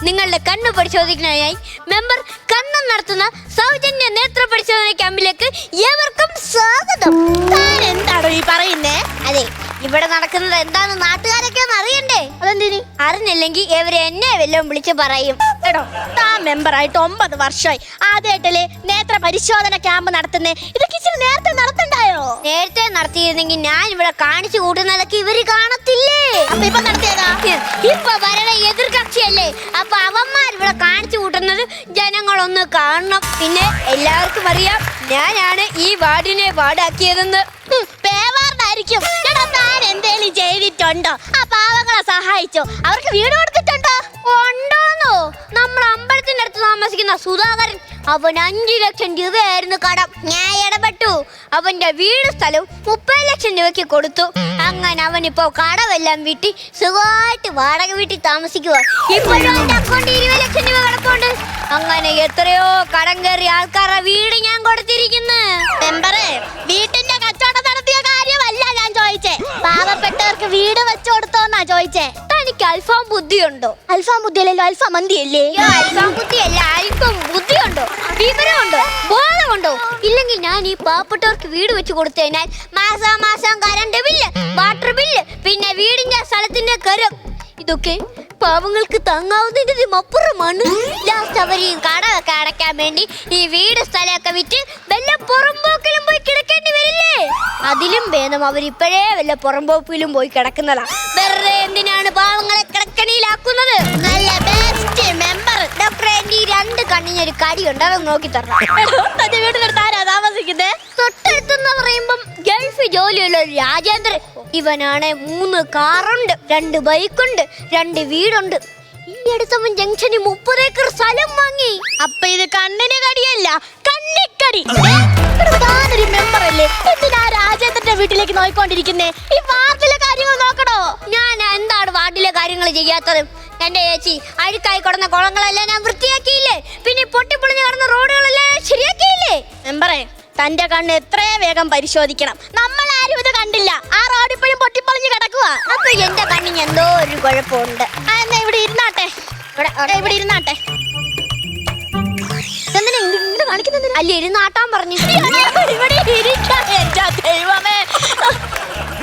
നിങ്ങളുടെ കണ്ണ് പരിശോധിക്കുന്നതിനായി മെമ്പർ കണ്ണം നടത്തുന്ന സൗജന്യ നേത്ര പരിശോധന ക്യാമ്പിലേക്ക് ഏവർക്കും സ്വാഗതം. എന്താണോ ഈ പറയുന്നേ? അതെ, ഇവിടെ നടക്കുന്നത് എന്താന്ന് നാട്ടുകാരൊക്കെ ഒന്ന് അറിയണ്ടേ? അതെന്തിന്? അറിഞ്ഞില്ലെങ്കിൽ ഇവരെ എന്നെ വല്ലതും വിളിച്ച് പറയും. എടോ, താൻ മെമ്പറായിട്ട് 9 വർഷമായി. ആദ്യമായിട്ടല്ലേ നേത്ര പരിശോധന ക്യാമ്പ് നടത്തുന്നേ? ഇതൊക്കെ ഇച്ചിരി നേരത്തെ നടത്തണ്ടായോ? നേരത്തെ നടത്തിയിരുന്നെങ്കിൽ ഞാൻ ഇവിടെ കാണിച്ചു കൂട്ടുന്നതൊക്കെ ഇവര് കാണത്തില്ലേ? അപ്പൊ ഇപ്പൊ നടത്തിയതാ? ഇപ്പൊ ഭരണ എതിർകക്ഷിയല്ലേ, അപ്പൊ അവന്മാർ ഇവിടെ കാണിച്ചു കൂട്ടുന്നത് ജനങ്ങളൊന്ന് കാണണം. പിന്നെ എല്ലാവർക്കും അറിയാം ഞാനാണ് ഈ വാർഡിനെ വാർഡാക്കിയതെന്ന്. പേവാർഡായിരിക്കും. എടോ, താൻ എന്തേലും ചെയ്തിട്ടുണ്ടോ? ആ പാവങ്ങളെ സഹായിച്ചോ? അവർക്ക് വീട് കൊടുത്തിട്ടുണ്ടോ? ഉണ്ടോന്നോ? നമ്മൾ അമ്പലത്തിന്റെ അടുത്ത് താമസിക്കുന്ന സുധാകരൻ, അവൻ 5 ലക്ഷം രൂപയായിരുന്നു കടം. ഞാൻ ഇടപെട്ടു. അവന്റെ വീട് സ്ഥലവും 30 ലക്ഷം രൂപയ്ക്ക് കൊടുത്തു. അങ്ങനെ അവനിപ്പോ കടമെല്ലാം വീട്ടി സുഖമായിട്ട് വാടക വീട്ടിൽ താമസിക്കുക. ഇപ്പോഴും അവന്റെ അക്കൗണ്ടിൽ 20 ലക്ഷം രൂപ കിടപ്പുണ്ട്. അങ്ങനെ എത്രയോ കടം കയറിയ ആൾക്കാരുടെ വീട് ഞാൻ കൊടുത്തിരിക്കുന്നു. മെമ്പറേ, വീട്ടിന്റെ കച്ചവടം നടത്തിയ കാര്യമല്ല ഞാൻ ചോദിച്ചേ. പാവപ്പെട്ടവർക്ക് വീട് വെച്ചു കൊടുത്തോന്നാ ചോദിച്ചേ. തനിക്ക് അൽഫാം ബുദ്ധിയുണ്ടോ? അൽഫാം ബുദ്ധിയല്ലല്ലോ, അൽഫാം മന്തിയല്ലേ? അൽഫാം ബുദ്ധിയല്ല, അൽഫാം ബുദ്ധിയുണ്ടോ? വിവരമുണ്ടോ? ബോധമുണ്ടോ? ഇല്ലെങ്കിൽ ഞാൻ ഈ പാവപ്പെട്ടവർക്ക് വീട് വെച്ച് കൊടുത്തതിനാൽ മാസം കറണ്ട് ബില്ല്, വാട്ടർ ബില്ല്, പിന്നെ വീടിന്റെ സ്ഥലത്തിന്റെ കരം, ഇതൊക്കെ പാവങ്ങൾക്ക് താങ്ങാവുന്നതിനും അപ്പുറമാണ്. ലാസ്റ്റ് അവർ ഈ കടമൊക്കെ അടയ്ക്കാൻ വേണ്ടി ഈ വീട് സ്ഥലമൊക്കെ വിറ്റ് വല്ല പുറമ്പോക്കിലും പോയി കിടക്കേണ്ടി വരില്ലേ? അതിലും ഭേദം അവരിപ്പോഴേ വല്ല പുറമ്പോക്കിലും പോയി കിടക്കുന്നതാ. വെറുതെ എന്തിനാണ് പാവങ്ങളെ കിടക്കണിയിലാക്കുന്നത്? നല്ല ബെസ്റ്റ് മെമ്പർ. ഡോക്ടറെ, എന്റെ ഈ 2 കണ്ണിനൊരു കടിയുണ്ട്, അത് നോക്കി തരണം. തന്റെ വീട്ടിലെടുത്ത് ആരാ താമസിക്കുന്നേ? തൊട്ടടുത്തെന്ന് പറയുമ്പം ഗൾഫ് ജോലിയുള്ള ഒരു രാജേന്ദ്രൻ. ഇവനാണ് 3 കാറുണ്ട്, 2 ബൈക്കുണ്ട്, 2 വീടുണ്ട്. ഈ അടുത്തവൻ ജംഗ്ഷനിൽ 30 ഏക്കർ സ്ഥലം വാങ്ങി. അപ്പൊ ഇത് കണ്ണിന് കടിയല്ല, കണ്ണിക്കടി. താനൊരു മെമ്പർ അല്ലേ? എന്തിനാ രാജേന്ദ്രന്റെ വീട്ടിലേക്ക് നോയിക്കൊണ്ടിരിക്കുന്നേ? ഈ വാർഡിലെ കാര്യങ്ങൾ നോക്കണോ? ഞാൻ എന്താണ് വാർഡിലെ കാര്യങ്ങൾ ചെയ്യാത്തത്? എന്റെ ചേച്ചി, അഴുക്കായി കിടന്ന കുളങ്ങളെല്ലാം ഞാൻ വൃത്തിയാക്കിയില്ലേ? പിന്നെ പൊട്ടിപ്പൊളിഞ്ഞ് കിടന്ന റോഡുകളെല്ലാം ശരിയാക്കിയില്ലേ? മെമ്പറേ, തന്റെ കണ്ണ് എത്രയും വേഗം പരിശോധിക്കണം. നമ്മൾ ആരും ഇത് കണ്ടില്ല. ആ റോഡ് ഇപ്പോഴും പൊട്ടിപ്പൊളിഞ്ഞ് കിടക്കുക. അപ്പൊ എന്റെ കണ്ണിന് എന്തോ ഒരു കുഴപ്പമുണ്ട്. എന്നാ ഇവിടെ ഇരുന്നാട്ടെ, ഇവിടെ ഇരുന്നാട്ടെ. അല്ല, ഇരുന്നാട്ടാൻ പറഞ്ഞു. ഇവിടെ ഇരിക്കാം. എന്റെ ദൈവമേ.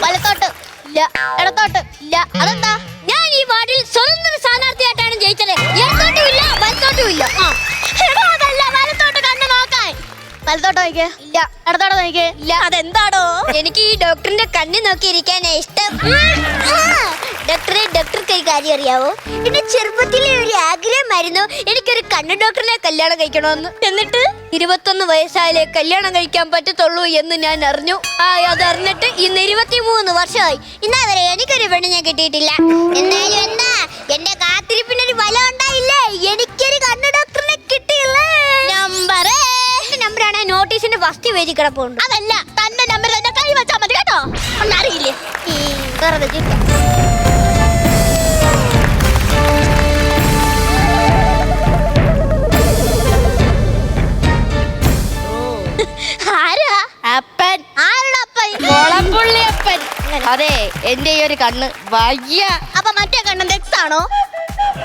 വലത്തോട്ട് ഇല്ല, ഇടത്തോട്ട് ഇല്ല. അതെന്താ? ഞാൻ ഈ വാർഡിൽ സ്വതന്ത്ര സ്ഥാനാർത്ഥിയായിട്ടാണ് ജയിച്ചത്. ഇടത്തോട്ടും ഇല്ല, വലത്തോട്ടും ഇല്ല. എടോ, അതല്ല, വലത്തോട്ട് കണ്ണ് നോക്കാൻ. വലത്തോട്ട് നോക്കിയേ. ഇല്ല. ഇടത്തോട്ട് നോക്കിയേ. ഇല്ല. അതെന്താടോ? എനിക്ക് ഈ ഡോക്ടറിന്റെ കണ്ണ് നോക്കിയിരിക്കാനാ ഇഷ്ടം. ഡോക്ടർക്ക് ഒരു കാര്യം അറിയാവോ? എന്റെ ചെറുപ്പത്തിലെ ഒരു ആഗ്രഹമായിരുന്നു എനിക്കൊരു കണ്ണ് ഡോക്ടറിനെ കല്യാണം കഴിക്കണമെന്ന്. എന്നിട്ട് 21 വയസ്സായാലേ കല്യാണം കഴിക്കാൻ പറ്റത്തുള്ളൂ എന്ന് ഞാൻ അറിഞ്ഞു. അതറിഞ്ഞിട്ട് ഇന്ന് 23 വർഷമായി. ഇന്നേ വരെ എനിക്കൊരു പെണ്ണിനെ കിട്ടിയിട്ടില്ല. എന്നാലും എന്താ, എന്റെ കാത്തിരിപ്പിനൊരു ഫലം ഉണ്ടായില്ലേ? എനിക്കൊരു കണ്ണ് ഡോക്ടറിനെ കിട്ടിയില്ലേ? നമ്പറാണ് നോട്ടീസിന്റെ ഫസ്റ്റ് പേജിൽ കിടപ്പുണ്ട്. അതല്ല, തന്റെ നമ്പർ തന്നെ കൈ വെച്ചാൽ മതി കേട്ടോ. ഒന്നറിയില്ലേ? വെറുതെ ചിട്ട. ആരാ അപ്പൻ? ആരുടെ അപ്പൻ? മുളപ്പുള്ളി അപ്പൻ. അതെ, എന്റെ ഈ ഒരു കണ്ണ് വയ്യ. അപ്പൊ മറ്റേ കണ്ണ് എക്സാണോ?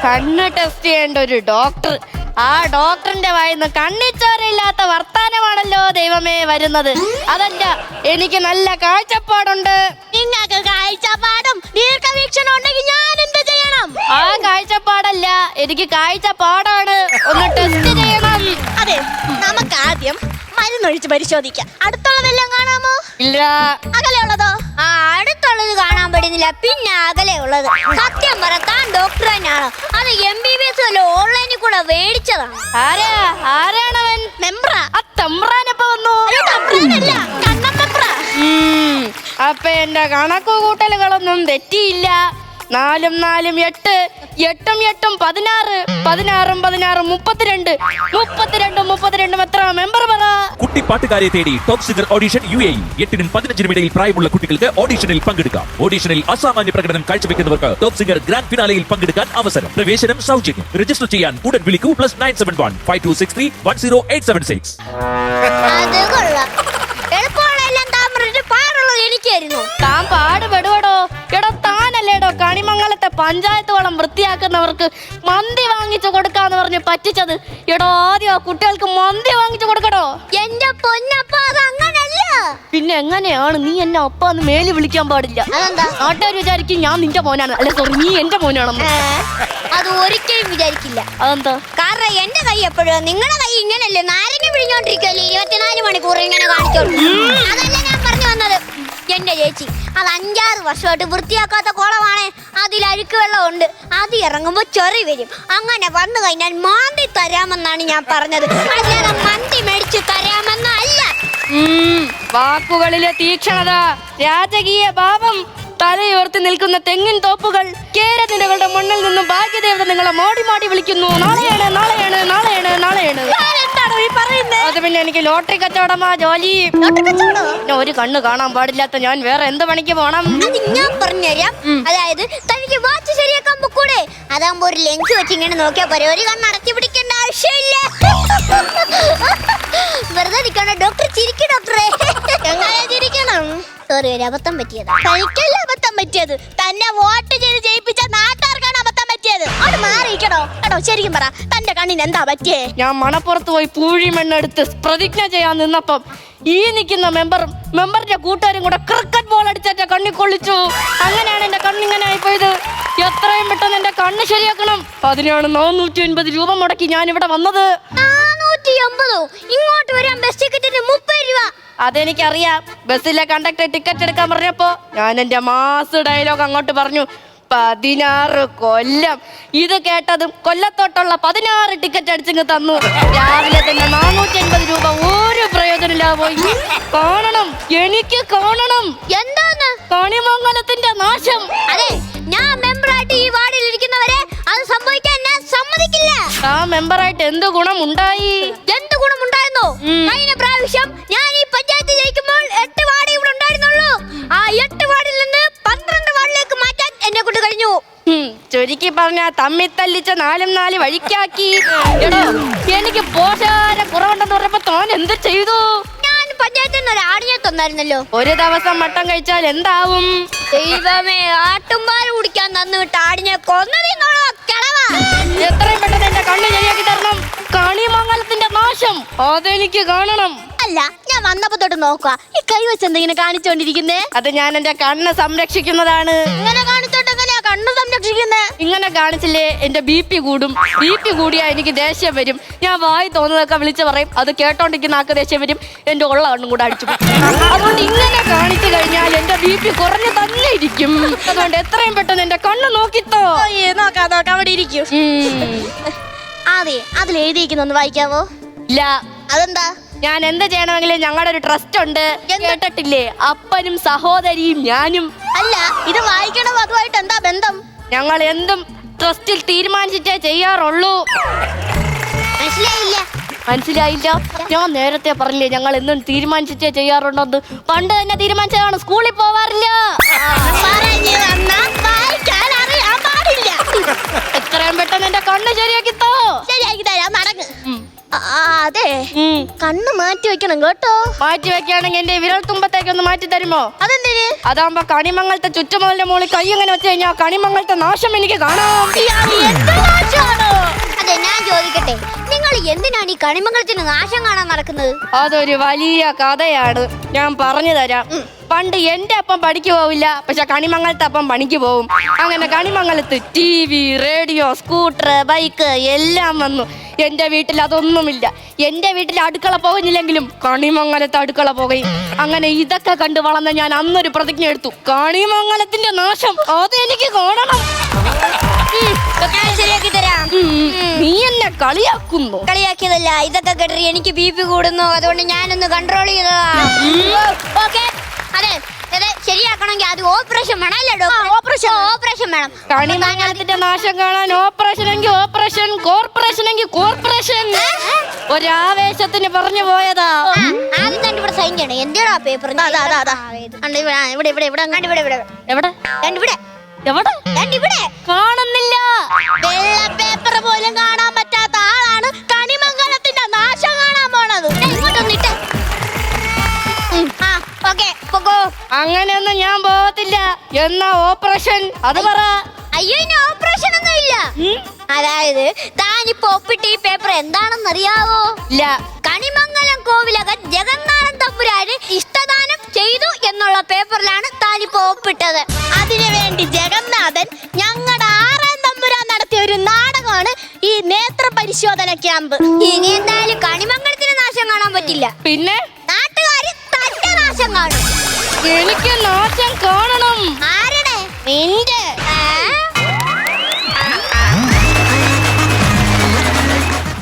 കണ്ണ് ടെസ്റ്റ് ചെയ്യേണ്ട ഒരു ഡോക്ടർ. ആ ഡോക്ടറിന്റെ വായിന്ന് കണ്ണിച്ചോരയില്ലാത്ത വർത്താനമാണല്ലോ ദൈവമേ വരുന്നത്. അതല്ല, എനിക്ക് നല്ല കാഴ്ചപ്പാടുണ്ട്. നിങ്ങൾക്ക് കാഴ്ചപ്പാടും ദീർഘവീക്ഷണം ഉണ്ടെങ്കിൽ ഞാൻ എന്ത് ചെയ്യണം? ആ കാഴ്ചപ്പാടല്ല, എനിക്ക് കാഴ്ചപ്പാടാണ്. ഒന്ന് ടെസ്റ്റ് ചെയ്യണം. അതെ, നമുക്ക് ആദ്യം മരുന്നൊഴിച്ച് പരിശോധിക്കാം. അടുത്തുള്ളതെല്ലാം കാണാമോ? ഇല്ല. അകലെയുള്ളതോ? അടുത്തുള്ളത് കാണാൻ പറ്റുന്നില്ല, പിന്നെ അകലെ ഉള്ളത്. സത്യം പറ, താൻ ഡോക്ടർ തന്നെയാണോ? അത് MBBS ഓൺലൈനിൽ കൂടെ മേടിച്ചതാണ്. ആരാണവൻ? മെമ്പറാ. ആ തമ്പ്രാനപ്പ വന്നു. തമ്പ്രാനല്ല, കണ്ണം മെമ്പറാ. അപ്പൊ എന്റെ കണക്കു കൂട്ടലുകളൊന്നും തെറ്റിയില്ല. 4 4 8, 8 8 16, 16 16 32, 32 32 എത്ര മെമ്പർ പറ? കുട്ടിപ്പാട്ടുകാരെ തേടി ടോപ്പ് സിംഗർ ഓഡിഷൻ UAE. 8 നും 15 ഇടയിൽ പ്രായമുള്ള കുട്ടികൾക്ക് ഓഡിഷനിൽ പങ്കെടുക്കാം. ഓഡിഷനിൽ അസാമാന്യ പ്രകടനം കാഴ്ചവെക്കുന്നവർക്ക് ടോപ്പ് സിംഗർ ഗ്രാൻഡ് ഫിനാലയിൽ പങ്കെടുക്കാൻ അവസരം. പ്രവേശനം സൗജന്യം. രജിസ്റ്റർ ചെയ്യാൻ ഉടൻ വിളിക്കൂ. +971 5263 10876. അത് കൊള്ളാം. എളുപ്പമുള്ളതെല്ലാം താൻ പറഞ്ഞിട്ട് പാടുള്ളത് എനിക്കായിരുന്നു. താൻ പാടുപെടുവടോ. എടോ, താനല്ലേടോ കണിമംഗലത്തെ പഞ്ചായത്ത് വളം വൃത്തിയാക്കുന്നവർക്ക് മന്തി വാങ്ങിച്ചു കൊടുക്കാന്ന് പറഞ്ഞ് പറ്റിച്ചത്. എടോ ആദ്യം ആ കുട്ടികൾക്ക് മന്തി വാങ്ങിച്ചു കൊടുക്കടോ. എന്റെ പൊന്നപ്പ അതങ്ങനല്ല. പിന്നെ എങ്ങനെയാണ് നീ എന്നെ അപ്പാന്ന് മേലി വിളിക്കാൻ പാടില്ല? അതെന്താ? നാട്ടുകാർ വിചാരിക്കും ഞാൻ നിന്റെ മോനാണ്. അല്ല സോറി, നീ എന്റെ മോനാണെന്ന്. അത് ഒരിക്കലും വിചാരിക്കില്ല. അതെന്താ? കാരണം എന്റെ കൈ എപ്പോഴും നിങ്ങളുടെ കൈ ഇങ്ങനല്ലേ, നാരങ്ങ പിഴിഞ്ഞോണ്ടിരിക്കല്ലേ 24 മണിക്കൂർ ഇങ്ങനെ കാണിച്ചോളൂ. അതല്ല ഞാൻ പറഞ്ഞു വന്നത്. എന്റെ ചേച്ചി അത് 5-6 വർഷമായിട്ട് വൃത്തിയാക്കാത്ത കുളമാണ്. അതിൽ അഴുക്ക് വെള്ളം ഉണ്ട്. അത് ഇറങ്ങുമ്പോ ചൊറി വരും. അങ്ങനെ വന്നു കഴിഞ്ഞാൽ മാന്തി തരാമെന്നാണ് ഞാൻ പറഞ്ഞത്. അല്ലാതെ മന്തി മേടിച്ച് തരാമെന്നല്ല. വാക്കുകളിലെ തീക്ഷണത, രാജകീയ ഭാവം, തലയുയർത്തി നിൽക്കുന്ന തെങ്ങിൻ തോപ്പുകൾ, കേരനിരകളുടെ മണ്ണിൽ നിന്നും ഭാഗ്യദേവത നിങ്ങളെ മാടി മാടി വിളിക്കുന്നു. നാളെയാണ് നാളെയാണ് നാളെയാണ് നാളെയാണ്. എന്താണോ ഈ പറയുന്നത്? അത് പിന്നെ എനിക്ക് ലോട്ടറി കച്ചവടമാ ജോലി. പിന്നെ ഒരു കണ്ണ് കാണാൻ പാടില്ലാത്ത ഞാൻ വേറെ എന്ത് പണിക്ക് പോണം? അത് ഞാൻ പറഞ്ഞുതരാം. അതായത് തനിക്ക് വാച്ച് ശരിയാക്കാൻ പൊക്കൂടെ? അതാകുമ്പോ ഒരു ലെൻസ് വെച്ച് ഇങ്ങനെ നോക്കിയാ പോരെ. ഒരു കണ്ണ് അടച്ചു പിടിക്കേണ്ട ആവശ്യമില്ല. വെറുതെ നിൽക്കണ ഡോക്ടർ. ചിരിക്കും ഡോക്ടറെ. എങ്ങനെ ചിരിക്കണം? സോറി, ഒരു അബദ്ധം പറ്റിയതാ. തനിക്കല്ല അബദ്ധം പറ്റിയത്. തന്നെ വോട്ട് ചെയ്ത് ജയിപ്പിച്ച നാട്ടുകാർക്കാണ് അബദ്ധം പറ്റിയത്. അത് മാറിയിക്കണോ? എടോ ശരിക്കും പറ, തന്റെ കണ്ണിന് എന്താ പറ്റിയേ? ഞാൻ മണപ്പുറത്ത് പോയി പൂഴിമണ്ണെടുത്ത് പ്രതിജ്ഞ ചെയ്യാൻ നിന്നപ്പം ഈ നിൽക്കുന്ന മെമ്പറിന്റെ കൂട്ടുകാരും കൂടെ ക്രിക്കറ്റ് ബോൾ അടിച്ചെന്റെ കണ്ണി കൊള്ളിച്ചു. അങ്ങനെയാണ് എന്റെ കണ്ണിങ്ങനെ ആയിപ്പോയത്. എത്രയും പെട്ടെന്ന് എന്റെ കണ്ണ് ശരിയാക്കണം. അതിനാണ് 450 രൂപ മുടക്കി ഞാൻ ഇവിടെ വന്നത്. 450? ഇങ്ങോട്ട് വരാൻ ബസ് ടിക്കറ്റിന് 30 രൂപ. അതെനിക്കറിയാം. ബസ്സിലെ കണ്ടക്ടർ ടിക്കറ്റ് എടുക്കാൻ പറഞ്ഞപ്പോ ഞാൻ എന്റെ മാസ് ഡയലോഗ് അങ്ങോട്ട് പറഞ്ഞു. 16 കൊല്ലം. ഇത് കേട്ടതും കൊല്ലത്തോട്ടുള്ള 16 ടിക്കറ്റ് അടിച്ചിങ്ങ് തന്നു. രാവിലെ തന്നെ 450 രൂപ ഒരു പ്രയോജനമില്ലാതെ പോയി. കാണണം, എനിക്ക് കാണണം. എന്താന്ന്? കണിമംഗലത്തിന്റെ നാശം. അതെ, ഞാൻ മെമ്പറായിട്ട് ഈ വാർഡിൽ ഇരിക്കുന്നവരെ അത് സംഭവിക്കാൻ ഞാൻ സമ്മതിക്കില്ല. ആ മെമ്പറായിട്ട് എന്ത് ഗുണമുണ്ടായി? എന്ത് ഗുണമുണ്ടായിരുന്നോ? കഴിഞ്ഞ പ്രാവശ്യം ഞാൻ ഈ പഞ്ചായത്ത് ജയിക്കുമ്പോൾ 8 വാർഡ് ഇവിടെ ഉണ്ടായിരുന്നുള്ളൂ. ആ 8 വാർഡിൽ നിന്ന് 12 വാർഡിലേക്ക് മാറ്റാൻ എന്നെ കൊണ്ട് കഴിഞ്ഞു. ചുരുക്കി പറഞ്ഞ തമ്മി തല്ലിച്ച 4 വഴിക്കാക്കി. എടോ, എനിക്ക് പോഷകാര കുറവുണ്ടെന്ന് പറഞ്ഞപ്പോ താൻ എന്ത് ചെയ്തു? ഞാൻ പഞ്ചായത്തിൽ നിന്ന് ഒരു ആടിനെ തന്നായിരുന്നല്ലോ. ഒരു ദിവസം മട്ടൻ കഴിച്ചാൽ എന്താവും? ദൈവമേ, ആട്ടുംപാൽ കുടിക്കാൻ തന്നിട്ട് ആടിനെ കൊന്നതിന്നോളോ കിളവാ. എത്രയും പെട്ടെന്ന് എന്റെ കണ്ണ് ശരിയാക്കി തരണം. കണിമംഗലത്തിന്റെ നാശം അതെനിക്ക് കാണണം. അല്ല, ഞാൻ വന്നപ്പോ തൊട്ട് നോക്കുക. ഈ കൈ വെച്ച് എന്തെങ്കിലും കാണിച്ചോണ്ടിരിക്കുന്നേ? അത് ഞാൻ എന്റെ കണ്ണ് സംരക്ഷിക്കുന്നതാണ്. ഇങ്ങനെ കാണിച്ചോട്ട് എങ്ങനെയാ കണ്ണ് സംരക്ഷിക്കുന്നേ? ഇങ്ങനെ കാണിച്ചില്ലേ എന്റെ BP കൂടും. BP കൂടിയാ എനിക്ക് ദേഷ്യം വരും. ഞാൻ വായി തോന്നുന്നതൊക്കെ വിളിച്ചു പറയും. അത് കേട്ടോണ്ടിരിക്കുന്ന ആൾക്ക് ദേഷ്യം വരും. എന്റെ ഉള്ള കണ്ണും കൂടെ അടിച്ചു. അതുകൊണ്ട് ഇങ്ങനെ കാണിച്ചു കഴിഞ്ഞാൽ എന്റെ BP കുറഞ്ഞു തന്നെ ഇരിക്കും. അതുകൊണ്ട് എത്രയും പെട്ടെന്ന് എന്റെ കണ്ണ് നോക്കിത്തോ. നോക്കാം നോക്കാം, അവിടെ ഇരിക്കും. അതെ, അതിൽ എഴുതിയിരിക്കുന്നൊന്ന് വായിക്കാവോ? ഇല്ല. അതെന്താ? ഞാൻ എന്ത് ചെയ്യണമെങ്കിലും ഞങ്ങളുടെ ഒരു ട്രസ്റ്റ് ഉണ്ട്. കേട്ടിട്ടില്ലേ? അപ്പനും സഹോദരിയും ഞാനും. അല്ല, ഇത് വായിക്കണോ അതുമായിട്ട് എന്താ ബന്ധം? ഞങ്ങൾ എന്തും ട്രസ്റ്റിൽ തീരുമാനിച്ചിട്ടേ ചെയ്യാറുള്ളൂ. മനസ്സിലായില്ല? മനസ്സിലായില്ല? ഞാൻ നേരത്തെ പറഞ്ഞില്ലേ ഞങ്ങൾ എന്നും തീരുമാനിച്ചിട്ടേ ചെയ്യാറുണ്ടെന്ന്. പണ്ട് തന്നെ തീരുമാനിച്ചതാണ്. സ്കൂളിൽ പോവാറില്ല. പറഞ്ഞു തന്നാ വായിക്കാൻ അറിയാൻ പാടില്ല. എത്രയും പെട്ടെന്ന് എന്റെ കണ്ണ് ശരിയാക്കിത്തോ. ശരിയാക്കി തരാം, നടങ്ങ്. അതെ, കണ്ണ് മാറ്റി വെക്കണം കേട്ടോ. മാറ്റി വെക്കുകയാണെങ്കിൽ എന്റെ വിരൽ തുമ്പത്തേക്കൊന്ന് മാറ്റി തരുമോ? അതെന്തിന്? അതാകുമ്പോ കണിമംഗലത്തെ ചുറ്റുമതിന്റെ മുകളിൽ കൈ ഇങ്ങനെ വെച്ച് കഴിഞ്ഞാൽ കണിമംഗലത്തെ നാശം എനിക്ക് കാണാം. അതെ, ഞാൻ ചോദിക്കട്ടെ, നിങ്ങൾ എന്തിനാണ് ഈ കണിമംഗലത്തിന് നാശം കാണാൻ നടക്കുന്നത്? അതൊരു വലിയ കഥയാണ്. ഞാൻ പറഞ്ഞു തരാം. പണ്ട് എന്റെ അപ്പം പണിക്ക് പോവില്ല, പക്ഷെ കണിമംഗലത്തെ അപ്പം പണിക്ക് പോവും. അങ്ങനെ കണിമംഗലത്ത് TV, റേഡിയോ, സ്കൂട്ടർ, ബൈക്ക് എല്ലാം വന്നു. എന്റെ വീട്ടിൽ അതൊന്നുമില്ല. എന്റെ വീട്ടിൽ അടുക്കള പോകുന്നില്ലെങ്കിലും കണിമംഗലത്ത് അടുക്കള പോകുകയും. അങ്ങനെ ഇതൊക്കെ കണ്ടു വളർന്ന ഞാൻ അന്നൊരു പ്രതിജ്ഞ എടുത്തു. കണിമംഗലത്തിന്റെ നാശം അതെനിക്ക് കാണണം. ശരിയാക്കി തരാം. നീ എന്നെ കളിയാക്കുന്നു? കളിയാക്കിയതല്ല, ഇതൊക്കെ കേട്ടി എനിക്ക് BP കൂടുന്നു. അതുകൊണ്ട് ഞാനൊന്ന് കൺട്രോൾ ചെയ്തതാ. ഓക്കെ, അതെ അതെ, ശരിയാക്കണമെങ്കിൽ അത് ഓപ്പറേഷൻ വേണം അല്ലേ ഡോക്ടർ? ഓപ്പറേഷൻ വേണം. കണിമംഗലത്തിന്റെ നാശം കാണാൻ ഓപ്പറേഷൻ എങ്കിൽ ഓപ്പറേഷൻ, കോർപ്പറേഷൻ എങ്കിൽ കോർപ്പറേഷൻ. ഒരാവേശത്തിന് പറഞ്ഞു പോയതാ. ആദ്യം തന്നെ ഇവിടെ സൈൻ ചെയ്യണം. എന്തിനാ പേപ്പർ? കാണുന്നില്ല. വെള്ള പേപ്പർ പോലും കാണാൻ പറ്റാത്ത ആളാണ് കണിമംഗലത്തിന്റെ നാശം കാണാൻ പോണത്. ഇങ്ങോട്ടൊന്നിട്ട്. അങ്ങനെയൊന്നും ഞാൻ പോകത്തില്ല. എന്നാ ഓപ്പറേഷൻ അത് പറ. അയ്യോ ഇനി ഓപ്പറേഷൻ ഒന്നും ഇല്ല. അതായത് താനിപ്പോ ഒപ്പിട്ട ഈ പേപ്പർ എന്താണെന്ന് അറിയാവോ? ഇല്ല. കണിമംഗലം കോവിലകൻ ജഗന്നാഥൻ തമ്പുരാന് ഇഷ്ടദാനം ചെയ്തു എന്നുള്ള പേപ്പറിലാണ് താനിപ്പോ ഒപ്പിട്ടത്. അതിനു വേണ്ടി ജഗന്നാഥൻ ഞങ്ങളുടെ 6-ാം തമ്പുരാൻ നടത്തിയ ഒരു നാടകമാണ് ഈ നേത്ര പരിശോധന ക്യാമ്പ്. ഇനി എന്തായാലും കണിമംഗലത്തിന് നാശം കാണാൻ പറ്റില്ല. പിന്നെ നാട്ടുകാര് തന്റെ നാശം കാണും. എനിക്ക് നാശം കാണണം. ആരുടെ? നിന്റെ